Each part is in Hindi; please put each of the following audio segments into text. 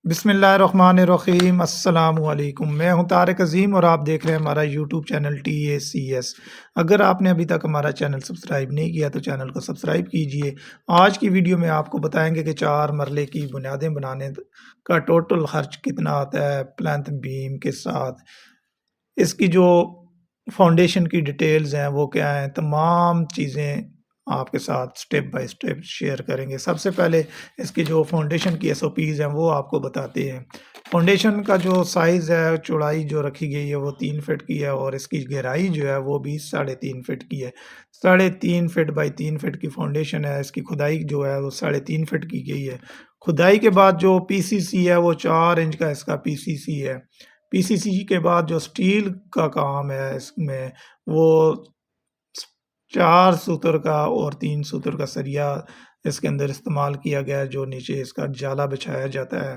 बिस्मिल्लाहिर्रहमानिर्रहीम अस्सलामुअलैकुम। मैं हूं तारिक अज़ीम और आप देख रहे हैं हमारा यूट्यूब चैनल TACS। अगर आपने अभी तक हमारा चैनल सब्सक्राइब नहीं किया तो चैनल को सब्सक्राइब कीजिए। आज की वीडियो में आपको बताएंगे कि 4 मरले की बुनियादें बनाने का टोटल खर्च कितना आता है प्लेंथ बीम के साथ। इसकी जो फाउंडेशन की डिटेल्स हैं वो क्या हैं, तमाम चीज़ें आपके साथ स्टेप बाय स्टेप शेयर करेंगे। सबसे पहले इसकी जो फाउंडेशन की SOPs हैं वो आपको बताते हैं। फाउंडेशन का जो साइज़ है, चौड़ाई जो रखी गई है वो 3 फीट की है और इसकी गहराई जो है वो भी 3.5 फीट की है। 3.5 फीट बाई 3 फीट की फाउंडेशन है। इसकी खुदाई जो है वो 3.5 फीट की गई है। खुदाई के बाद जो PCC है वो 4 इंच का इसका PCC है। PCC के बाद जो स्टील का काम है इसमें वो 4 सूत्र का और 3 सूत्र का सरिया इसके अंदर इस्तेमाल किया गया है, जो नीचे इसका जाला बिछाया जाता है।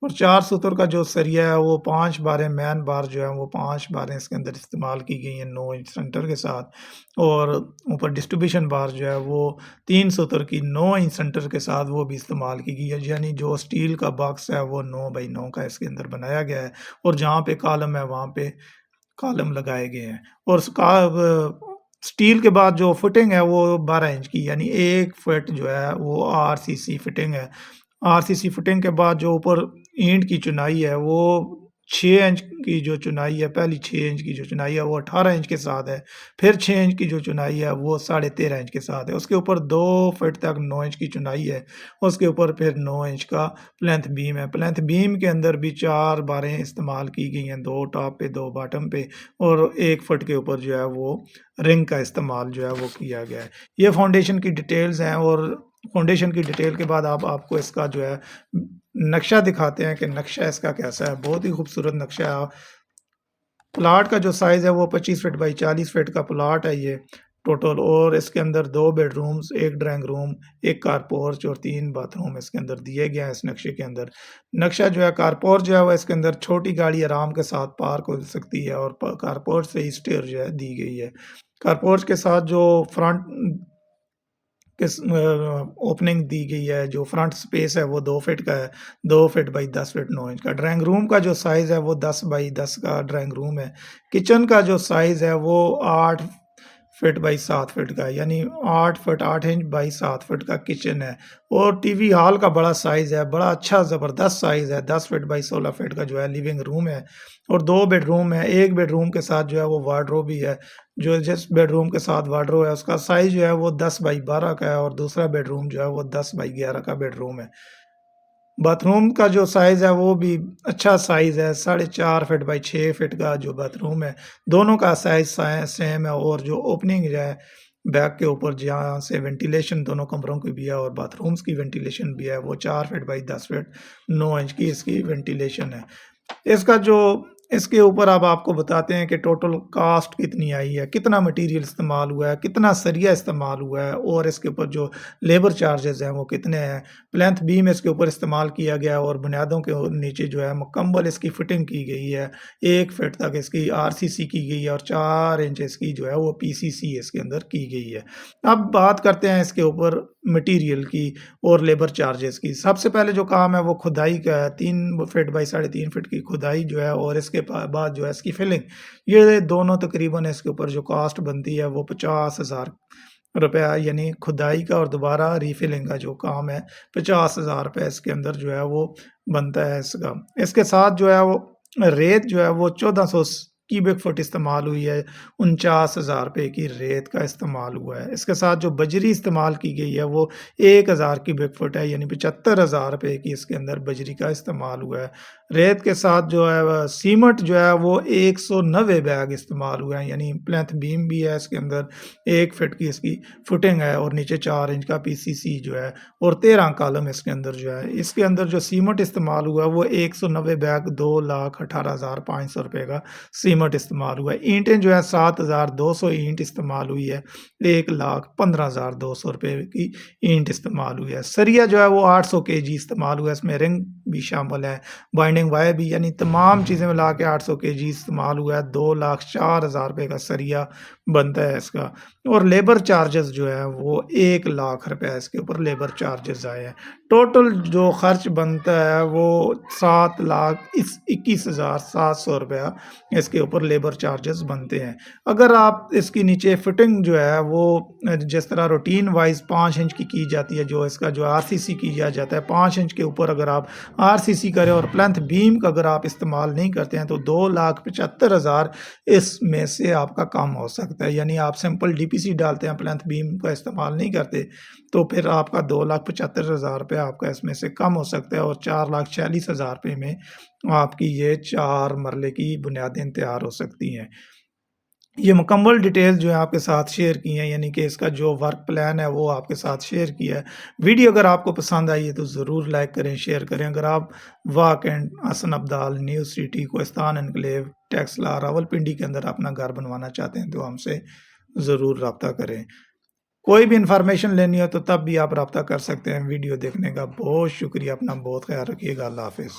और 4 सूत्र का जो सरिया है वो 5 बारें मैन बार जो है वो 5 बारें इसके अंदर इस्तेमाल की गई हैं 9 इंच सेंटर के साथ। और ऊपर डिस्ट्रीब्यूशन बार जो है वो 3 सूत्र की 9 इंच सेंटर के साथ वो भी इस्तेमाल की गई है। यानी जो स्टील का बॉक्स है वो 9 बाई 9 का इसके अंदर बनाया गया है और जहाँ पे कॉलम है वहाँ पे कॉलम लगाए गए हैं। और उसका स्टील के बाद जो फिटिंग है वो 12 इंच की, यानी 1 फुट जो है वो RCC फिटिंग है। RCC फिटिंग के बाद जो ऊपर ईंट की चुनाई है वो 6 इंच की जो चुनाई है, पहली 6 इंच की जो चुनाई है वो 18 इंच के साथ है। फिर 6 इंच की जो चुनाई है वो 13.5 इंच के साथ है। उसके ऊपर 2 फीट तक 9 इंच की चुनाई है। उसके ऊपर फिर 9 इंच का प्लेंथ बीम है। प्लेंथ बीम के अंदर भी 4 बारें इस्तेमाल की गई हैं, 2 टॉप पे 2 बॉटम पे, और 1 फुट के ऊपर जो है वो रिंग का इस्तेमाल जो है वो किया गया है। ये फाउंडेशन की डिटेल्स हैं। और फाउंडेशन की डिटेल के बाद आप आपको इसका जो है नक्शा दिखाते हैं कि नक्शा इसका कैसा है। बहुत ही खूबसूरत नक्शा है। प्लाट का जो साइज़ है वो 25 फीट बाई 40 फीट का प्लाट है ये टोटल। और इसके अंदर 2 bedrooms, 1 drawing room, 1 car porch और 3 बाथरूम इसके अंदर दिए गए हैं इस नक्शे के अंदर। नक्शा जो है, कार पोर्च जो है वो इसके अंदर छोटी गाड़ी आराम के साथ पार्क हो सकती है और कार पोर्च से ही स्टेयर जो है दी गई है। कार पोर्च के साथ जो फ्रंट किस ओपनिंग दी गई है, जो फ्रंट स्पेस है वो 2 फीट का है, 2 फीट बाई 10 फीट 9 इंच का। ड्राइंग रूम का जो साइज़ है वो 10 बाई 10 का ड्राइंग रूम है। किचन का जो साइज़ है वो 8 फीट बाई 7 फीट का है, यानी 8 फीट 8 इंच बाई 7 फीट का किचन है। और टीवी हॉल का बड़ा साइज़ है, बड़ा अच्छा ज़बरदस्त साइज़ है। 10 फीट बाई 16 फीट का जो है लिविंग रूम है। और 2 बेडरूम है। एक बेडरूम के साथ जो है वो वार्डरोब भी है। जो जिस बेडरूम के साथ वार्डरोब है उसका साइज़ जो है वो 10 बाई 12 का है और दूसरा बेडरूम जो है वो 10 बाई 11 का बेडरूम है। बाथरूम का जो साइज़ है वो भी अच्छा साइज़ है, 4.5 फीट बाई 6 फीट का जो बाथरूम है। दोनों का साइज़ सेम है। और जो ओपनिंग जो है बैक के ऊपर, जहाँ से वेंटिलेशन दोनों कमरों की भी है और बाथरूम्स की वेंटिलेशन भी है, वो 4 फीट बाई 10 फीट 9 इंच की इसकी वेंटिलेशन है। इसका जो इसके ऊपर अब आपको बताते हैं कि टोटल कास्ट कितनी आई है, कितना मटेरियल इस्तेमाल हुआ है, कितना सरिया इस्तेमाल हुआ है और इसके ऊपर जो लेबर चार्जेस हैं वो कितने हैं। प्लेंथ बीम इसके ऊपर इस्तेमाल किया गया है और बुनियादों के नीचे जो है मुकम्मल इसकी फिटिंग की गई है। 1 फीट तक इसकी RCC की गई है और 4 इंच इसकी जो है वो PCC इसके अंदर की गई है। अब बात करते हैं इसके ऊपर मटेरियल की और लेबर चार्जेस की। सबसे पहले जो काम है वो खुदाई का है। 3 फीट बाई 3.5 फीट की खुदाई जो है और इसके बाद जो है इसकी फिलिंग, ये दोनों तकरीबन इसके ऊपर जो कास्ट बनती है वो 50,000 रुपया, यानी खुदाई का और दोबारा रीफिलिंग का जो काम है 50,000 रुपये इसके अंदर जो है वो बनता है इसका। इसके साथ जो है वो रेत जो है वो 1400 क्यूबिक फुट इस्तेमाल हुई है। 49,000 रुपये की रेत का इस्तेमाल हुआ है। इसके साथ जो बजरी इस्तेमाल की गई है वो 1,000 क्यूबिक फुट है, यानी 75,000 रुपये की इसके अंदर बजरी का इस्तेमाल हुआ है। रेत के साथ जो है सीमेंट जो है वो 190 बैग इस्तेमाल हुए हैं, यानी प्लेंथ बीम भी है इसके अंदर, 1 फीट की इसकी फुटिंग है और नीचे 4 इंच का PCC जो है और 13 कॉलम इसके अंदर जो है। इसके अंदर जो सीमेंट इस्तेमाल हुआ है वो 190 बैग 2,18,500 रुपये का सीमेंट इस्तेमाल हुआ है। ईंटें जो है 7,200 ईंट इस्तेमाल हुई है। 1,15,200 रुपये की ईंट इस्तेमाल हुई है। सरिया जो है वो 800 kg इस्तेमाल हुआ है। इसमें रिंग भी शामिल है, बाइंडिंग वायर भी, यानी तमाम चीज़ें मिला के 800 kg इस्तेमाल हुआ है। 2,04,000 रुपये का सरिया बनता है इसका और लेबर चार्जेस जो है वो 1 लाख रुपए इसके ऊपर लेबर चार्जेस आए हैं। टोटल जो खर्च बनता है वो 7 लाख इस 21,700 रुपया इसके ऊपर लेबर चार्जेस बनते हैं। अगर आप इसके नीचे फिटिंग जो है वो जिस तरह रूटीन वाइज़ 5 इंच की जाती है, जो इसका जो आरसीसी किया जाता है 5 इंच के ऊपर अगर आप आरसीसी करें और प्लिंथ बीम का अगर आप इस्तेमाल नहीं करते हैं तो 2,75,000 इसमें से आपका कम हो सकता है। यानी आप सिंपल डीपीसी डालते हैं, प्लिंथ बीम का इस्तेमाल नहीं करते, तो फिर आपका 2,75,000 रुपया आपका इसमें से कम हो सकता है और 4,46,000 रुपये में आपकी ये 4 मरले की बुनियादें तैयार हो सकती हैं। ये मुकम्मल डिटेल जो है आपके साथ शेयर की हैं, यानी कि इसका जो वर्क प्लान है वो आपके साथ शेयर किया है। वीडियो अगर आपको पसंद आई है तो ज़रूर लाइक करें, शेयर करें। अगर आप वाक and Hasan Abdal, New City, Kohistan enclave, Taxila, Rawalpindi के अंदर अपना घर बनवाना चाहते हैं तो हमसे ज़रूर रब्ता करें। कोई भी इन्फॉर्मेशन लेनी हो तो तब भी आप रब्ता कर सकते हैं। वीडियो देखने का बहुत शुक्रिया। अपना बहुत ख्याल रखिएगा। अल्लाह हाफ़िज़।